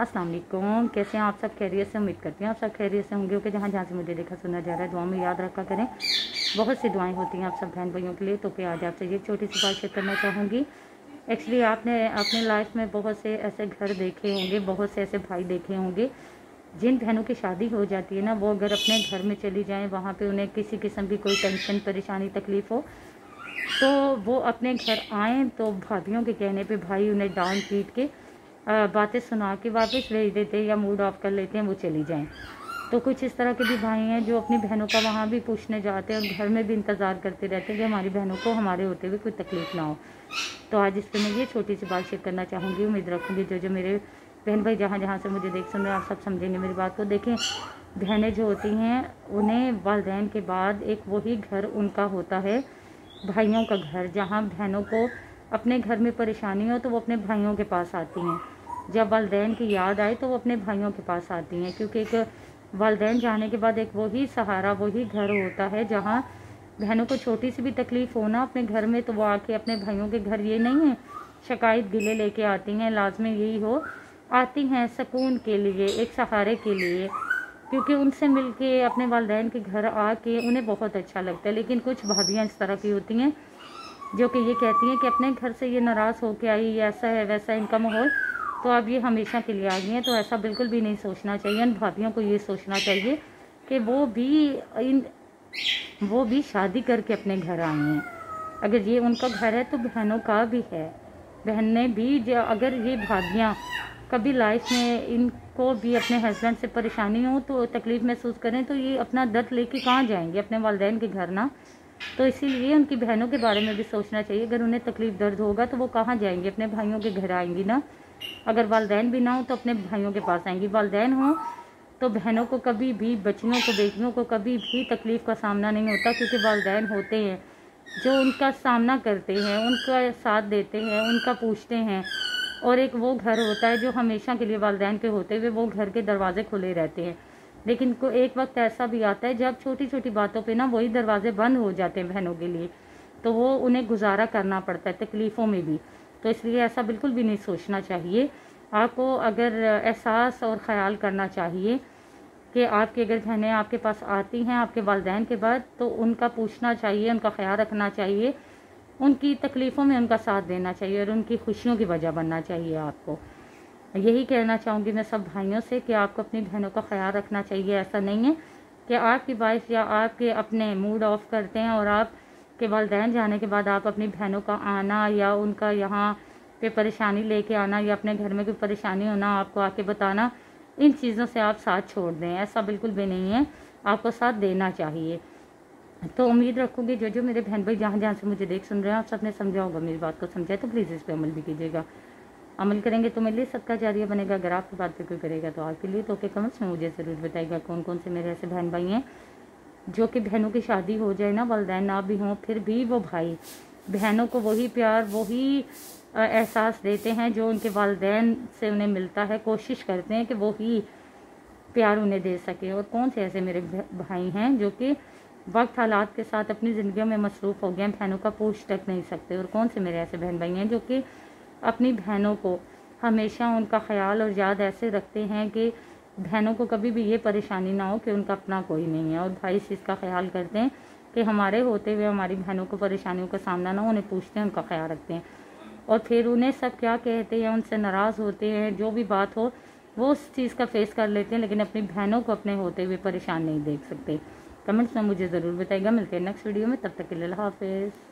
अस्सलाम वालेकुम। कैसे हैं आप सब? खैरियत से? उम्मीद करती हैं आप सब खैरियत से होंगे। जहाँ जहाँ से मुझे देखा सुना जा रहा है, दुआ में याद रखा करें। बहुत सी दुआएं होती हैं आप सब बहन भाइयों के लिए। तो क्या आज आपसे ये छोटी सी बात शेयर करना चाहूँगी। एक्चुअली आपने अपनी लाइफ में बहुत से ऐसे घर देखे होंगे, बहुत से ऐसे भाई देखे होंगे जिन बहनों की शादी हो जाती है ना, वो अगर अपने घर में चली जाएँ, वहाँ पर उन्हें किसी किस्म की कोई टेंशन परेशानी तकलीफ़ हो तो वो अपने घर आएँ तो भाभियों के कहने पे भाई उन्हें डांट पीट के बातें सुना के वापस भेज देते हैं या मूड ऑफ कर लेते हैं, वो चली जाएं। तो कुछ इस तरह के भी भाई हैं जो अपनी बहनों का वहाँ भी पूछने जाते हैं और घर में भी इंतज़ार करते रहते हैं कि हमारी बहनों को हमारे होते हुए कोई तकलीफ़ ना हो। तो आज इस पर मैं ये छोटी सी बात शेयर करना चाहूँगी। उम्मीद रखूँगी जो मेरे बहन भाई जहाँ जहाँ से मुझे देख सुन रहे हैं, आप सब समझेंगे मेरी बात को। देखें, बहनें जो होती हैं उन्हें वालिदैन के बाद एक वही घर उनका होता है, भाइयों का घर। जहाँ बहनों को अपने घर में परेशानी हो तो वो अपने भाइयों के पास आती हैं। जब वालिदैन की याद आए तो वो अपने भाइयों के पास आती हैं, क्योंकि एक वालिदैन जाने के बाद एक वही सहारा, वही घर होता है जहाँ बहनों को छोटी सी भी तकलीफ़ हो ना अपने घर में, तो वो आके अपने भाइयों के घर ये नहीं है शिकायत गिले लेके आती हैं। लाजमी यही हो, आती हैं सुकून के लिए, एक सहारे के लिए, क्योंकि उनसे मिलके अपने वालिदैन के घर आके उन्हें बहुत अच्छा लगता है। लेकिन कुछ भाभियाँ इस तरह की होती हैं जो कि ये कहती हैं कि अपने घर से ये नाराज़ होके आई, ऐसा है वैसा इनका माहौल, तो अब ये हमेशा के लिए आ गई हैं। तो ऐसा बिल्कुल भी नहीं सोचना चाहिए। उन भाभियों को ये सोचना चाहिए कि वो भी शादी करके अपने घर आई हैं। अगर ये उनका घर है तो बहनों का भी है। बहनें भी अगर ये भाभियाँ कभी लाइफ में इनको भी अपने हस्बैंड से परेशानी हो तो तकलीफ़ महसूस करें, तो ये अपना दर्द लेके कहाँ जाएंगे? अपने वालिदैन के घर ना। तो इसीलिए उनकी बहनों के बारे में भी सोचना चाहिए। अगर उन्हें तकलीफ़ दर्द होगा तो वो कहाँ जाएंगी? अपने भाइयों के घर आएंगी ना। अगर वालिदैन भी ना हो तो अपने भाइयों के पास आएंगी। वालिदैन हो तो बहनों को कभी भी, बच्चियों को, बेटियों को कभी भी तकलीफ़ का सामना नहीं होता, क्योंकि वालिदैन होते हैं जो उनका सामना करते हैं, उनका साथ देते हैं, उनका पूछते हैं। और एक वो घर होता है जो हमेशा के लिए वालिदैन के होते हुए वो घर के दरवाजे खुले रहते हैं। लेकिन को एक वक्त ऐसा भी आता है जब छोटी छोटी बातों पे ना वही दरवाजे बंद हो जाते हैं बहनों के लिए, तो वो उन्हें गुजारा करना पड़ता है तकलीफ़ों में भी। तो इसलिए ऐसा बिल्कुल भी नहीं सोचना चाहिए। आपको अगर एहसास और ख़याल करना चाहिए कि आपकी अगर बहनें आपके पास आती हैं आपके वालिदैन के बाद, तो उनका पूछना चाहिए, उनका ख्याल रखना चाहिए, उनकी तकलीफ़ों में उनका साथ देना चाहिए और उनकी खुशियों की वजह बनना चाहिए। आपको यही कहना चाहूँगी मैं सब भाइयों से कि आपको अपनी बहनों का ख्याल रखना चाहिए। ऐसा नहीं है कि आपकी वाइफ या आपके अपने मूड ऑफ करते हैं और आप के वालिदैन जाने के बाद आप अपनी बहनों का आना या उनका यहाँ पे परेशानी लेके आना या अपने घर में कोई परेशानी होना आपको आके बताना, इन चीज़ों से आप साथ छोड़ दें। ऐसा बिल्कुल भी नहीं है, आपको साथ देना चाहिए। तो उम्मीद रखूँगी जो मेरे बहन भाई जहाँ जहाँ से मुझे देख सुन रहे हैं, आप सबने समझा होगा, मेरी बात को समझा है तो प्लीज़ इस पर अमल भी कीजिएगा। अमल करेंगे तो मेरे लिए सदका जारिया बनेगा। अगर आपकी बात पे कोई करेगा तो आपके लिए। तो कमेंट्स में मुझे ज़रूर बताइएगा कौन कौन से मेरे ऐसे बहन भाई हैं जो कि बहनों की शादी हो जाए ना, वालिदैन ना भी हों, फिर भी वो भाई बहनों को वही प्यार, वही एहसास देते हैं जो उनके वालिदैन से उन्हें मिलता है। कोशिश करते हैं कि वही प्यार उन्हें दे सके। और कौन से ऐसे मेरे भाई हैं जो कि वक्त हालात के साथ अपनी ज़िंदगियों में मसरूफ़ हो गए, बहनों का पूछ तक नहीं सकते। और कौन से मेरे ऐसे बहन भाई हैं जो कि अपनी बहनों को हमेशा उनका ख्याल और याद ऐसे रखते हैं कि बहनों को कभी भी ये परेशानी ना हो कि उनका अपना कोई नहीं है। और भाई इस चीज़ का ख्याल करते हैं कि हमारे होते हुए हमारी बहनों को परेशानियों का सामना ना हो, उन्हें पूछते हैं, उनका ख्याल रखते हैं। और फिर उन्हें सब क्या कहते हैं, उनसे नाराज़ होते हैं, जो भी बात हो वो उस चीज़ का फेस कर लेते हैं, लेकिन अपनी बहनों को अपने होते हुए परेशान नहीं देख सकते। कमेंट्स में मुझे ज़रूर बताइएगा। मिलते हैं नेक्स्ट वीडियो में, तब तक के लिए अल्लाह हाफ़िज़।